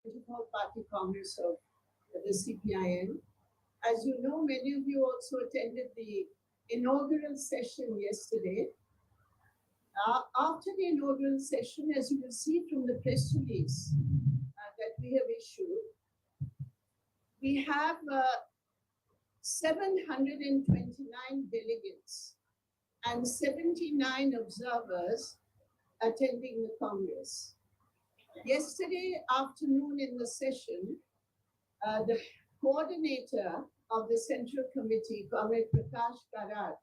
24th Party Congress of the CPIM. As you know, many of you also attended the inaugural session yesterday. After the inaugural session, as you will see from the press release that we have issued, we have 729 delegates and 79 observers attending the Congress. Yesterday afternoon in the session, the coordinator of the Central Committee, Comrade Brinda Karat,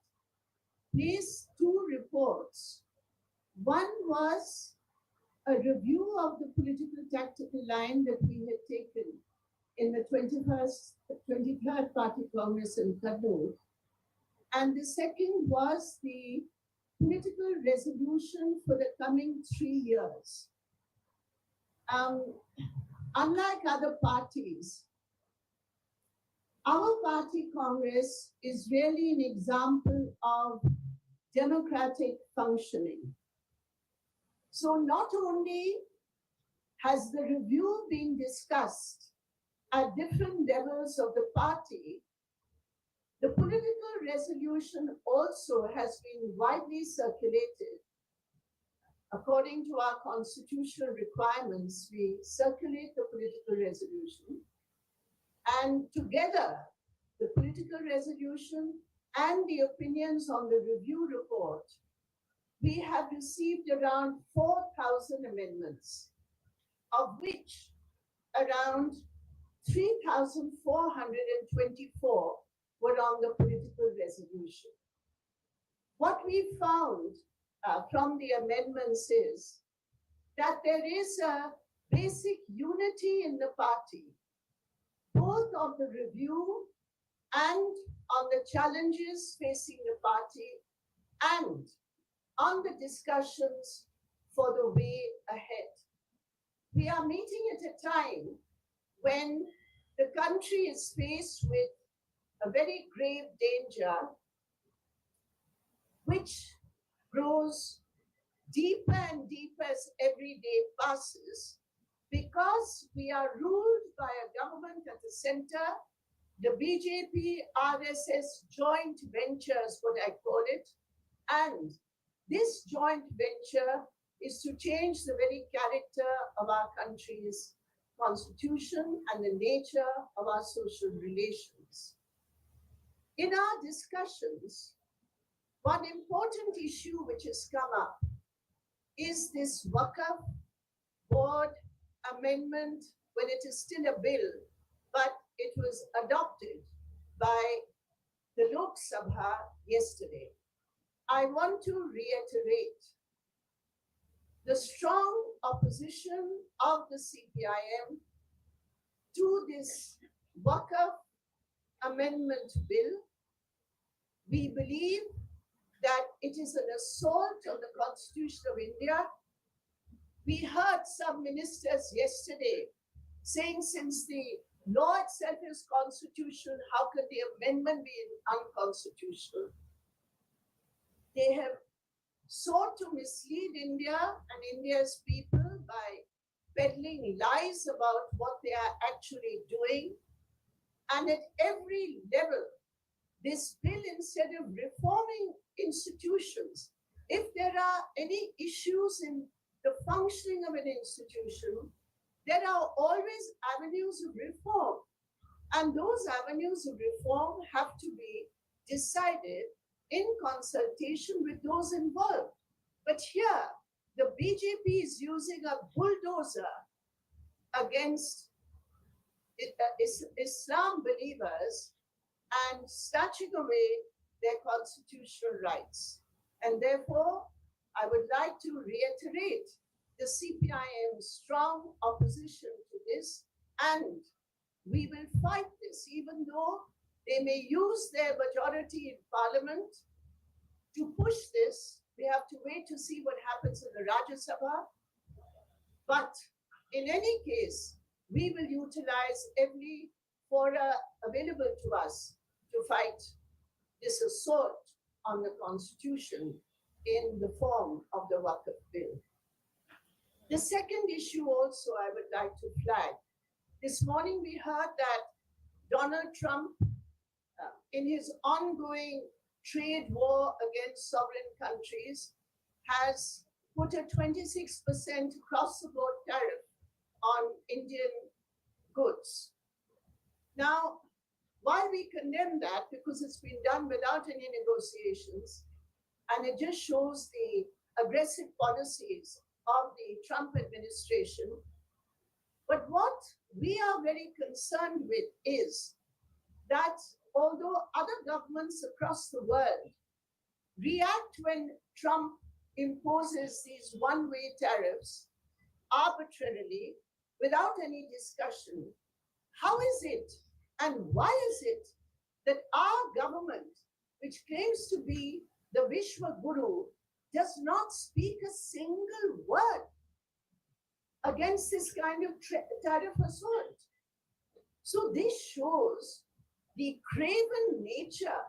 placed two reports. One was a review of the political tactical line that we had taken in the 23rd Party Congress in Kannur. And the second was the political resolution for the coming 3 years. Unlike other parties, our party Congress is really an example of democratic functioning. So not only has the review been discussed at different levels of the party, the political resolution also has been widely circulated. According to our constitutional requirements, we circulate the political resolution, and together the political resolution and the opinions on the review report, we have received around 4,000 amendments, of which around 3,424 were on the political resolution. What we found from the amendments is that there is a basic unity in the party, both on the review and on the challenges facing the party and on the discussions for the way ahead. We are meeting at a time when the country is faced with a very grave danger which grows deeper and deeper as every day passes, because we are ruled by a government at the center, the BJP RSS joint venture is what I call it, and this joint venture is to change the very character of our country's constitution and the nature of our social relations. In our discussions, one important issue which has come up is this Waqf board amendment, when it is still a bill, but it was adopted by the Lok Sabha yesterday. I want to reiterate the strong opposition of the CPIM to this Waqf amendment bill. We believe that it is an assault on the Constitution of India. We heard some ministers yesterday saying, since the law itself is constitutional, how can the amendment be unconstitutional? They have sought to mislead India and India's people by peddling lies about what they are actually doing. And at every level, this bill, instead of reforming institutions, if there are any issues in the functioning of an institution, there are always avenues of reform. And those avenues of reform have to be decided in consultation with those involved. But here, the BJP is using a bulldozer against Islam believers and snatching away their constitutional rights. And therefore, I would like to reiterate the CPIM's strong opposition to this, and we will fight this, even though they may use their majority in parliament to push this. We have to wait to see what happens in the Rajya Sabha. But in any case, we will utilize every fora available to us to fight this assault on the Constitution in the form of the Waqf bill. The second issue also I would like to flag This morning we heard that Donald Trump, in his ongoing trade war against sovereign countries, has put a 26% across the board tariff on Indian goods. Now, while we condemn that because it's been done without any negotiations, and it just shows the aggressive policies of the Trump administration, but what we are very concerned with is that although other governments across the world react when Trump imposes these one way tariffs arbitrarily without any discussion, how is it and why is it that our government, which claims to be the Vishwa Guru, does not speak a single word against this kind of tariff assault? So this shows the craven nature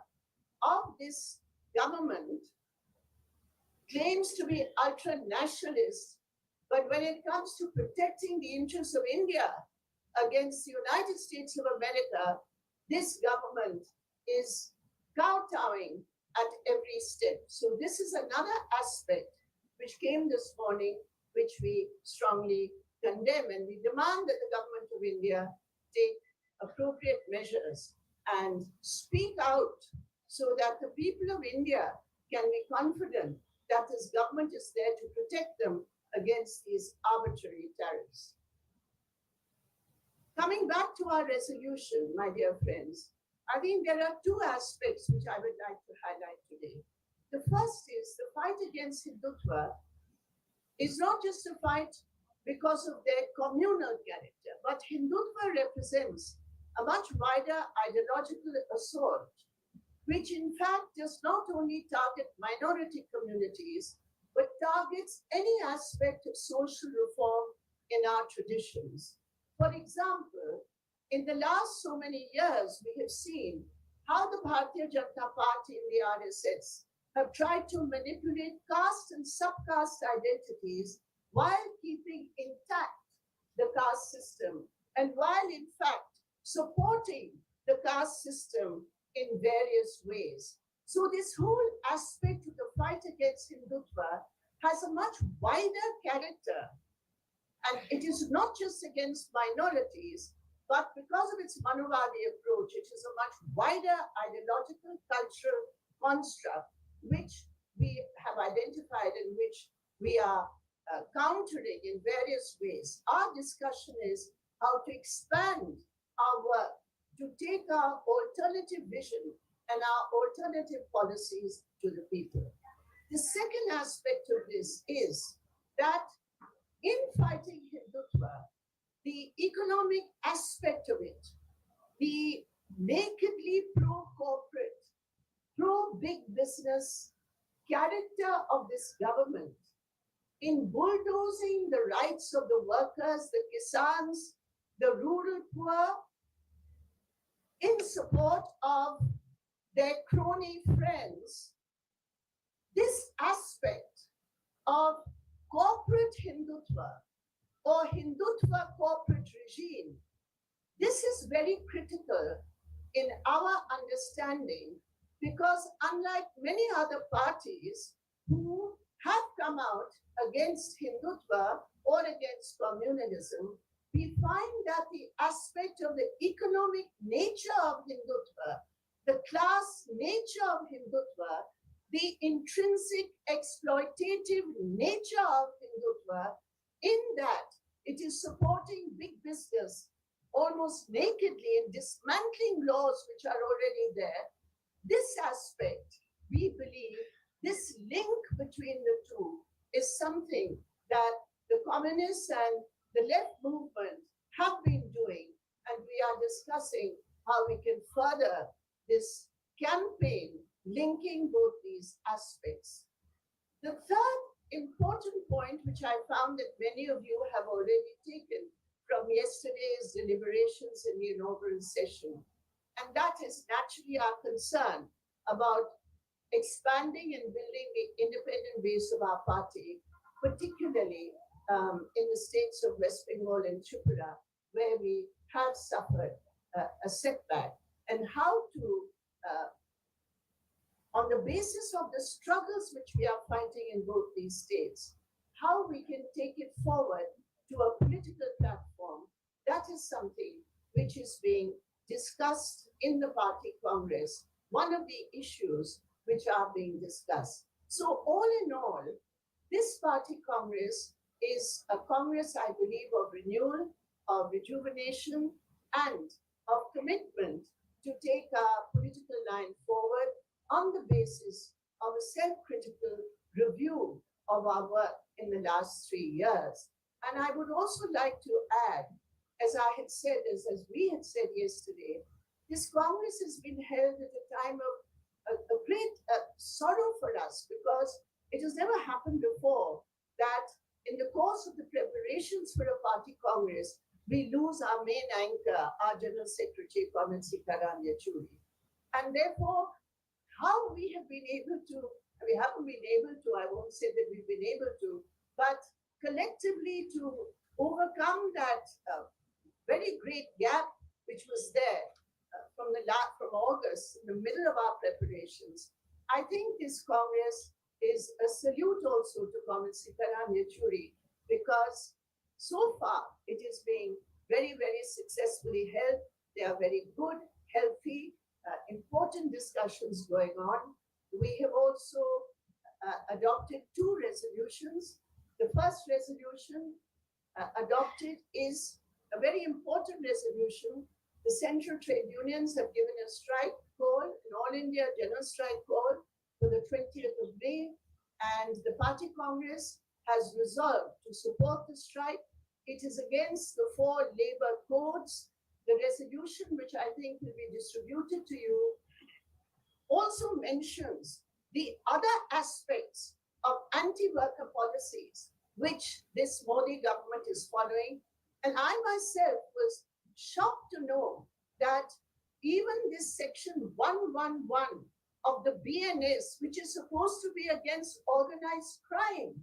of this government. Claims to be ultra nationalist, but when it comes to protecting the interests of India against the United States of America, this government is kowtowing at every step. So this is another aspect which came this morning, which we strongly condemn, and we demand that the government of India take appropriate measures and speak out so that the people of India can be confident that this government is there to protect them against these arbitrary tariffs. Coming back to our resolution, my dear friends, I think there are two aspects which I would like to highlight today. The first is the fight against Hindutva is not just a fight because of their communal character, but Hindutva represents a much wider ideological assault, which in fact does not only target minority communities, but targets any aspect of social reform in our traditions. For example, in the last so many years, we have seen how the Bharatiya Janata Party and the RSS have tried to manipulate caste and subcaste identities while keeping intact the caste system and while in fact supporting the caste system in various ways. So this whole aspect of the fight against Hindutva has a much wider character. And it is not just against minorities, but because of its Manuvadi approach, it is a much wider ideological, cultural construct, which we have identified and which we are countering in various ways. Our discussion is how to expand our work to take our alternative vision and our alternative policies to the people. The second aspect of this is that in fighting Hindutva, the economic aspect of it, the nakedly pro-corporate, pro-big business character of this government in bulldozing the rights of the workers, the kisans, the rural poor, in support of their crony friends, this aspect of corporate Hindutva or Hindutva corporate regime, this is very critical in our understanding because unlike many other parties who have come out against Hindutva or against communalism, we find that the aspect of the economic nature of Hindutva, the class nature of Hindutva, the intrinsic exploitative nature of Hindutva, in that it is supporting big business almost nakedly and dismantling laws which are already there. This aspect, we believe, this link between the two is something that the communists and the left movement have been doing, and we are discussing how we can further this campaign linking both these aspects. The third important point, which I found that many of you have already taken from yesterday's deliberations in the inaugural session, and that is naturally our concern about expanding and building the independent base of our party, particularly in the states of West Bengal and Tripura. where we have suffered a setback, and how to, on the basis of the struggles which we are fighting in both these states, how we can take it forward to a political platform. That is something which is being discussed in the party congress, one of the issues which are being discussed. So, all in all, this party congress is a congress, I believe, of renewal, of rejuvenation, and of commitment to take our political line forward on the basis of a self critical review of our work in the last 3 years. And I would also like to add, as I had said, as we had said yesterday, this Congress has been held at a time of a great sorrow for us, because it has never happened before that in the course of the preparations for a party Congress, we lose our main anchor, our General Secretary, Comrade Sitaram Yechuri. And therefore, how we have been able to, we haven't been able to, I won't say that we've been able to, but collectively to overcome that very great gap which was there from August, in the middle of our preparations. I think this Congress is a salute also to Comrade Sitaram Yechuri, because so far it is being very, very successfully held. There are very good, healthy, important discussions going on. We have also adopted two resolutions. The first resolution adopted is a very important resolution. The central trade unions have given a strike call, an all India general strike call for the 20th of May, and the party congress has resolved to support the strike. It is against the four labor codes. The resolution, which I think will be distributed to you, also mentions the other aspects of anti-worker policies which this Modi government is following. And I myself was shocked to know that even this section 111 of the BNS, which is supposed to be against organized crime,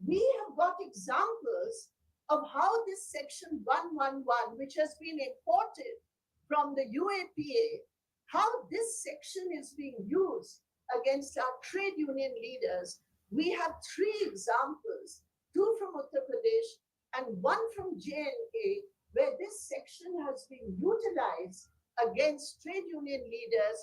we have got examples of how this section 111, which has been imported from the UAPA, how this section is being used against our trade union leaders. We have three examples, two from Uttar Pradesh and one from JNK, where this section has been utilized against trade union leaders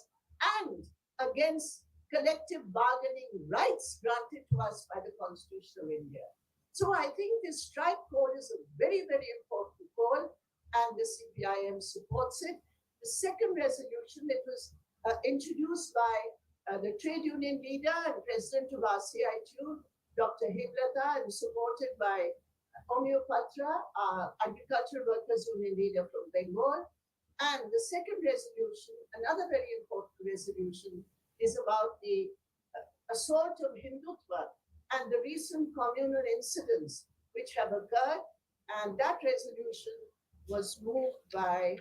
and against collective bargaining rights granted to us by the Constitution of India. So I think this strike call is a very, very important call, and the CPIM supports it. The second resolution that was introduced by the trade union leader and president of our CITU, Dr. Heblata, and supported by Omio Patra, agricultural workers union leader from Bengal. And the second resolution, another very important resolution, is about the assault of Hindutva and the recent communal incidents which have occurred. And that resolution was moved by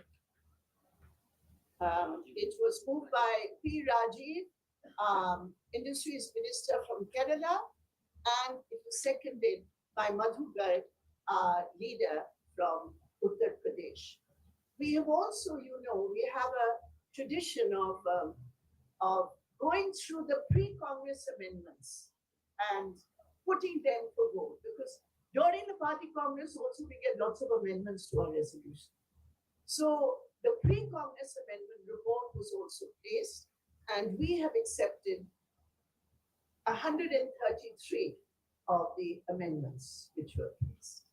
P. Rajiv, Industries Minister from Kerala, and it was seconded by Madhu Garg, leader from Uttar Pradesh. We have also, we have a tradition of going through the pre-Congress amendments and putting them for vote, because during the party Congress also we get lots of amendments to our resolution. So the pre-Congress amendment report was also placed, and we have accepted 133 of the amendments which were placed.